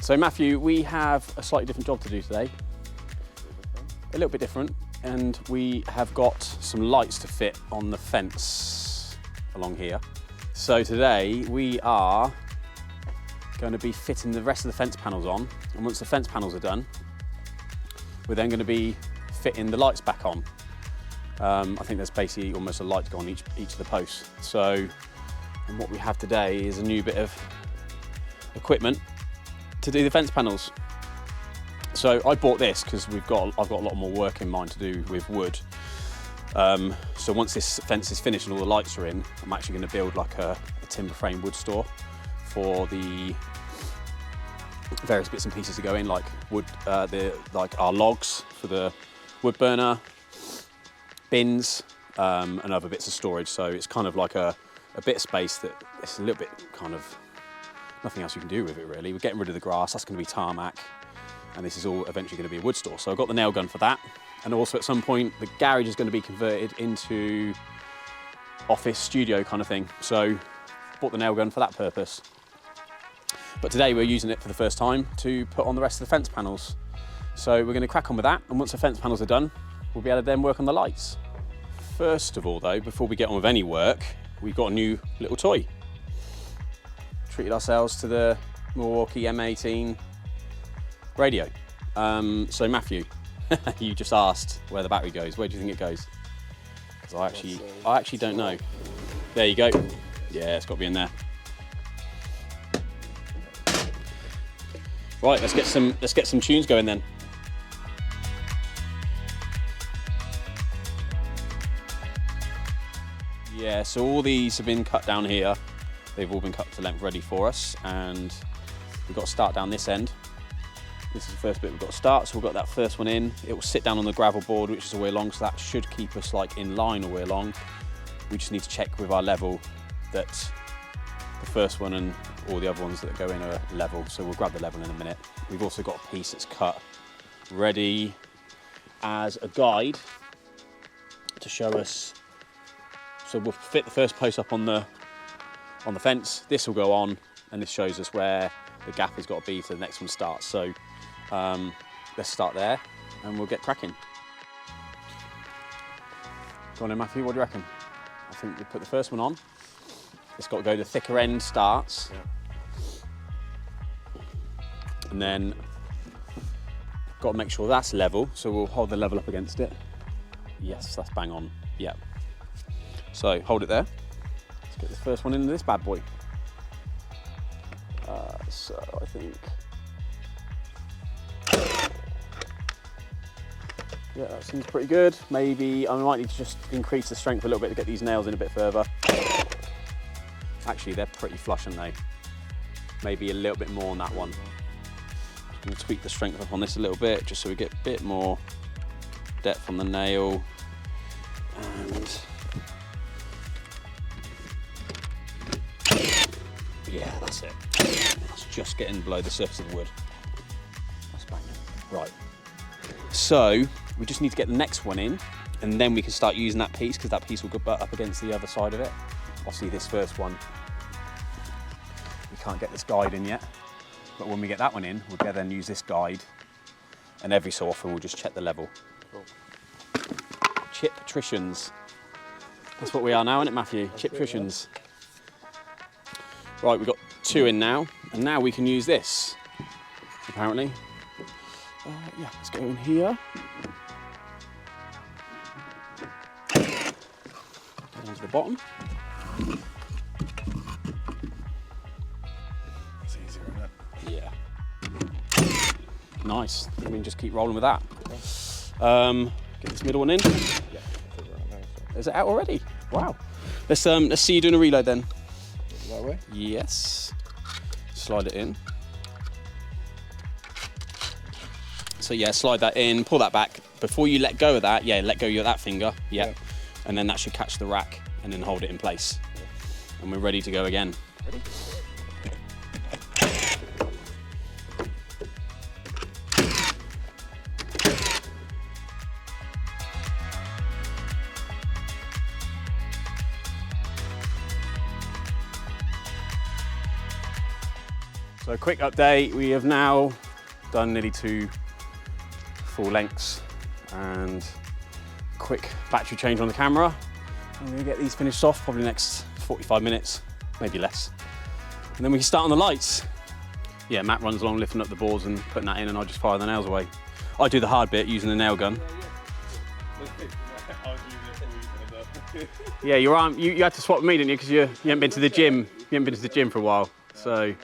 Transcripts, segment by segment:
So Matthew, we have a slightly different job to do today. A little bit different, and we have got some lights to fit on the fence along here. So today we are going to be fitting the rest of the fence panels on, and once the fence panels are done, we're then going to be fitting the lights back on. I think there's basically almost a light to go on each of the posts. So, and what we have today is a new bit of equipment to do the fence panels. So I bought this because I've got a lot more work in mind to do with wood. So once this fence is finished and all the lights are in, I'm actually going to build like a timber frame wood store for the various bits and pieces to go in, like wood, like our logs for the wood burner, bins, and other bits of storage. So it's kind of like a bit of space that it's a little bit kind of nothing else you can do with it really. We're getting rid of the grass, that's going to be tarmac, and this is all eventually going to be a wood store. So I've got the nail gun for that, and also at some point the garage is going to be converted into office studio kind of thing. So bought the nail gun for that purpose. But today we're using it for the first time to put on the rest of the fence panels. So we're going to crack on with that, and once the fence panels are done, we'll be able to then work on the lights. First of all though, before we get on with any work, we've got a new little toy. Treated ourselves to the Milwaukee M18 radio. So Matthew, you just asked where the battery goes. Where do you think it goes? Because I actually don't know. There you go. Yeah, it's got to be in there. Right, let's get some tunes going then. Yeah, so all these have been cut down here. They've all been cut to length ready for us, and we've got to start down this end. This is the first bit we've got to start, so we've got that first one in. It will sit down on the gravel board, which is all the way along, so that should keep us like in line all the way along. We just need to check with our level that the first one and all the other ones that go in are level, so we'll grab the level in a minute. We've also got a piece that's cut ready as a guide to show us. So we'll fit the first post up on the fence, this will go on, and this shows us where the gap has got to be for the next one starts. So let's start there and we'll get cracking. Go on then Matthew, what do you reckon? I think we put the first one on. It's got to go, the thicker end starts. Yeah. And then got to make sure that's level, so we'll hold the level up against it. Yes, that's bang on, yeah. So hold it there. Let's get this first one into this bad boy. So I think, yeah, that seems pretty good. Maybe I might need to just increase the strength a little bit to get these nails in a bit further. Actually, they're pretty flush, aren't they? Maybe a little bit more on that one. I'm going to tweak the strength up on this a little bit, just so we get a bit more depth on the nail. And yeah, that's it. That's just getting below the surface of the wood. That's banging. Right. So we just need to get the next one in, and then we can start using that piece, because that piece will go butt up against the other side of it. Obviously this first one, we can't get this guide in yet, but when we get that one in, we'll be able to then use this guide, and every so often we'll just check the level. Cool. Electricians. That's what we are now, isn't it, Matthew? Electricians. Right, we've got two in now, and now we can use this, apparently. Yeah, let's go in here. Down to the bottom. It's easier, isn't it? Yeah. Nice. We can just keep rolling with that. Get this middle one in. Yeah. Is it out already? Wow. Let's see you doing a reload then. That way? Yes. Slide it in. So yeah, slide that in, pull that back. Before you let go of that, yeah, let go of that finger, yeah. And then that should catch the rack and then hold it in place. Yeah. And we're ready to go again. Ready? So quick update, we have now done nearly 2 full lengths and quick battery change on the camera. I'm gonna get these finished off probably the next 45 minutes, maybe less. And then we can start on the lights. Yeah, Matt runs along lifting up the boards and putting that in, and I just fire the nails away. I do the hard bit using the nail gun. Yeah, you had to swap with me, didn't you? Because you haven't been to the gym. You haven't been to the gym for a while, so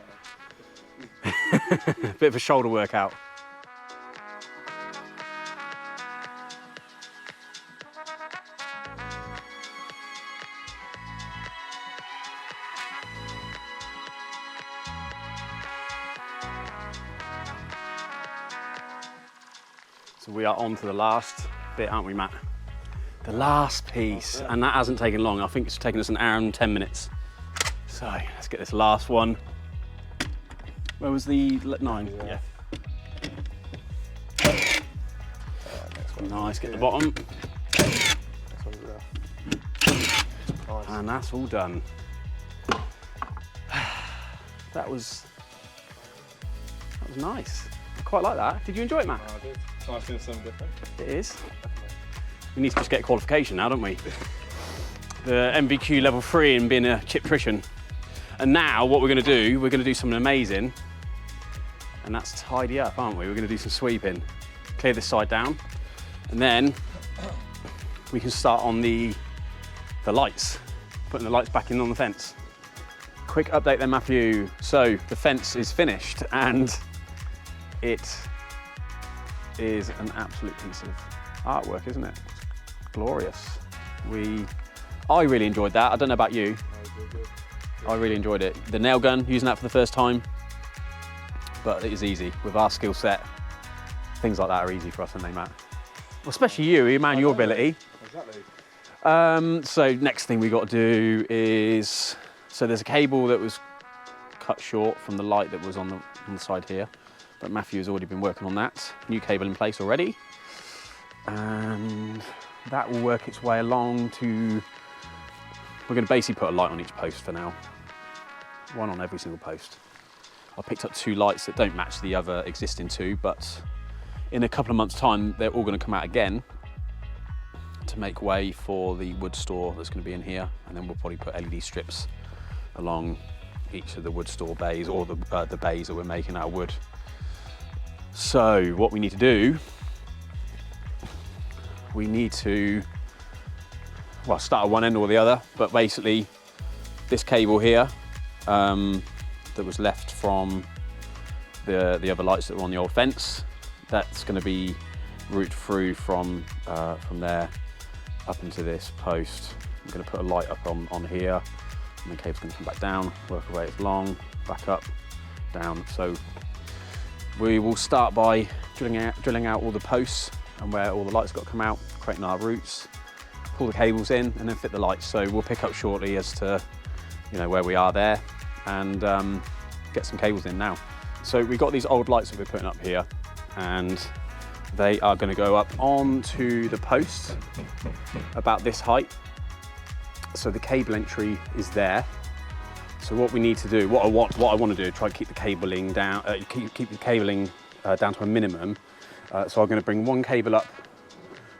bit of a shoulder workout. So we are on to the last bit, aren't we, Matt? The last piece, and that hasn't taken long. I think it's taken us 1 hour and 10 minutes. So let's get this last one. Where was the 9? Yeah. Nice, get the bottom. And that's all done. That was nice. I quite like that. Did you enjoy it, Matt? I did. It's nice doing something different. It is. We need to just get a qualification now, don't we? The MVQ level 3 in being a chiptrician. And now what we're going to do, we're going to do something amazing. And that's tidy up, aren't we? We're going to do some sweeping. Clear this side down. And then we can start on the lights. Putting the lights back in on the fence. Quick update then, Matthew. So the fence is finished and it is an absolute piece of artwork, isn't it? Glorious. I really enjoyed that. I don't know about you. I really enjoyed it. The nail gun, using that for the first time, but it is easy. With our skill set, things like that are easy for us, aren't they, Matt? Well, especially you, man, your ability. Exactly. So next thing we got to do is, so there's a cable that was cut short from the light that was on the side here, but Matthew has already been working on that. New cable in place already. And that will work its way along to, we're going to basically put a light on each post for now. One on every single post. I picked up 2 lights that don't match the other existing 2, but in a couple of months' time, they're all going to come out again to make way for the wood store that's going to be in here. And then we'll probably put LED strips along each of the wood store bays, or the bays that we're making out of wood. So what we need to do, we need to, well, start at one end or the other, but basically this cable here that was left from the other lights that were on the old fence, that's going to be routed through from there up into this post. I'm going to put a light up on here, and the cable's going to come back down, work our way along, back up, down. So we will start by drilling out all the posts and where all the lights got to come out, creating our routes, pull the cables in, and then fit the lights. So we'll pick up shortly as to, you know, where we are there, and get some cables in now. So we've got these old lights that we're putting up here, and they are going to go up onto the post about this height. So the cable entry is there. So what we need to do, what I want to do, try to keep the cabling down, keep the cabling down to a minimum. So I'm going to bring one cable up,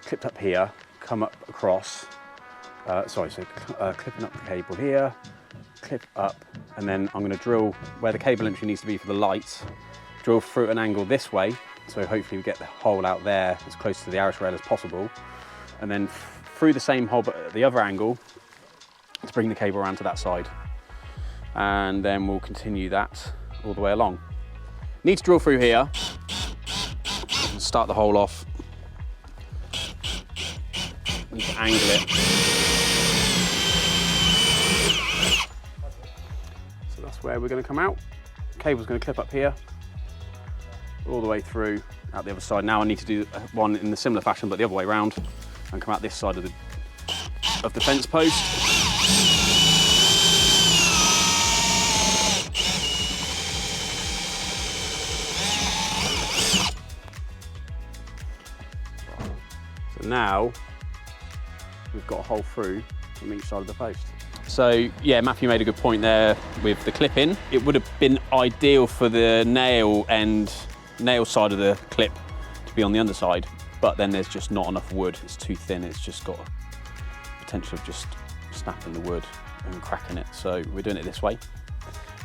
clipped up here, come up across. Clipping up the cable here, clip up, and then I'm going to drill where the cable entry needs to be for the lights. Drill through an angle this way, so hopefully we get the hole out there as close to the arrow rail as possible, and then through the same hole but at the other angle to bring the cable around to that side, and then we'll continue that all the way along. Need to drill through here and start the hole off. Need to angle it. So that's where we're going to come out. Cable's going to clip up here, all the way through out the other side. Now I need to do one in a similar fashion, but the other way around, and come out this side of the fence post. So now we've got a hole through from each side of the post. So yeah, Matthew made a good point there with the clip in. It would have been ideal for the nail side of the clip to be on the underside, but then there's just not enough wood. It's too thin. It's just got potential of just snapping the wood and cracking it. So we're doing it this way.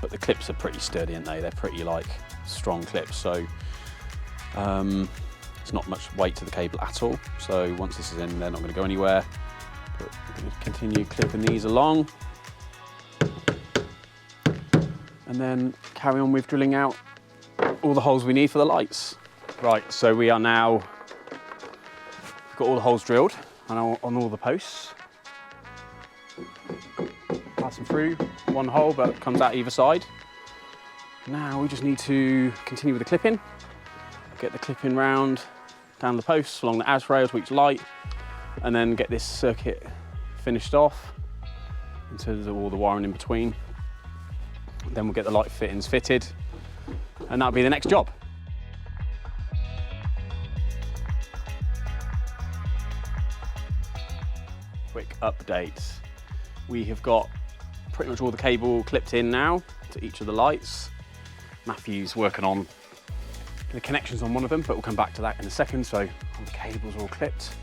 But the clips are pretty sturdy, aren't they? They're pretty like strong clips. So there's not much weight to the cable at all. So once this is in, they're not going to go anywhere. But we're going to continue clipping these along. And then carry on with drilling out all the holes we need for the lights. Right, so we are now, got all the holes drilled on all the posts. Passing through one hole, but it comes out either side. Now we just need to continue with the clipping. Get the clipping round down the posts along the as rails for each light, and then get this circuit finished off in terms of all the wiring in between. Then we'll get the light fittings fitted, and that'll be the next job. Quick update. We have got pretty much all the cable clipped in now to each of the lights. Matthew's working on the connections on one of them, but we'll come back to that in a second. So all the cables are all clipped.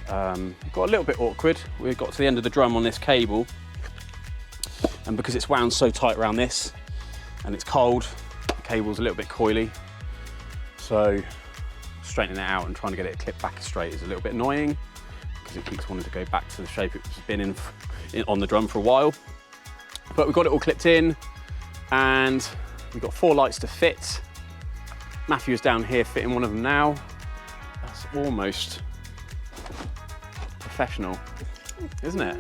It got a little bit awkward. We got to the end of the drum on this cable, and because it's wound so tight around this and it's cold, the cable's a little bit coily. So straightening it out and trying to get it clipped back straight is a little bit annoying, because it keeps wanting to go back to the shape it's been in on the drum for a while. But we've got it all clipped in, and we've got 4 lights to fit. Matthew is down here fitting one of them now. That's almost professional, isn't it?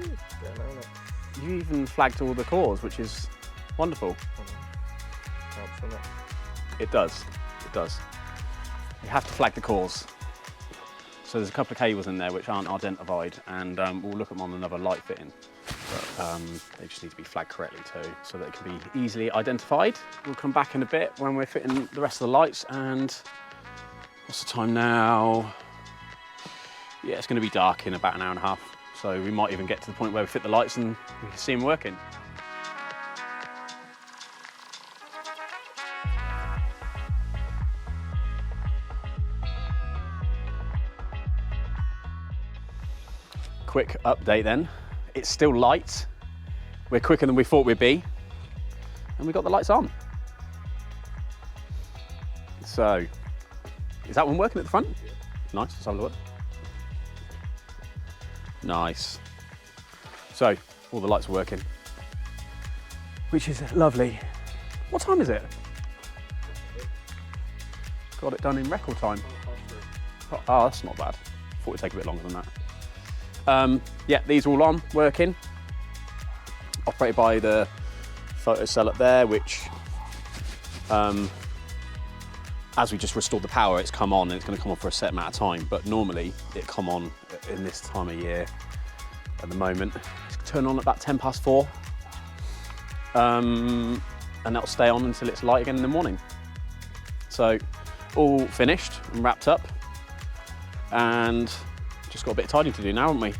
You even flagged all the cores, which is wonderful. It does, it does. You have to flag the cores. So there's a couple of cables in there which aren't identified, and we'll look at them on another light fitting. But they just need to be flagged correctly too, so that it can be easily identified. We'll come back in a bit when we're fitting the rest of the lights. And what's the time now? Yeah, it's going to be dark in about an hour and a half. So we might even get to the point where we fit the lights and we can see them working. Quick update then. It's still light. We're quicker than we thought we'd be, and we got the lights on. So, is that one working at the front? Yeah. Nice, let's have a look. Nice. So, all the lights are working, which is lovely. What time is it? Got it done in record time. Oh, that's not bad. Thought it'd take a bit longer than that. Yeah, these are all on, working. Operated by the photo cell up there, which, as we just restored the power, it's come on, and it's going to come on for a set amount of time. But normally, it come on in this time of year. At the moment, it's turned on at about 4:10, and that'll stay on until it's light again in the morning. So, all finished and wrapped up, and just got a bit of tidying to do now, haven't we?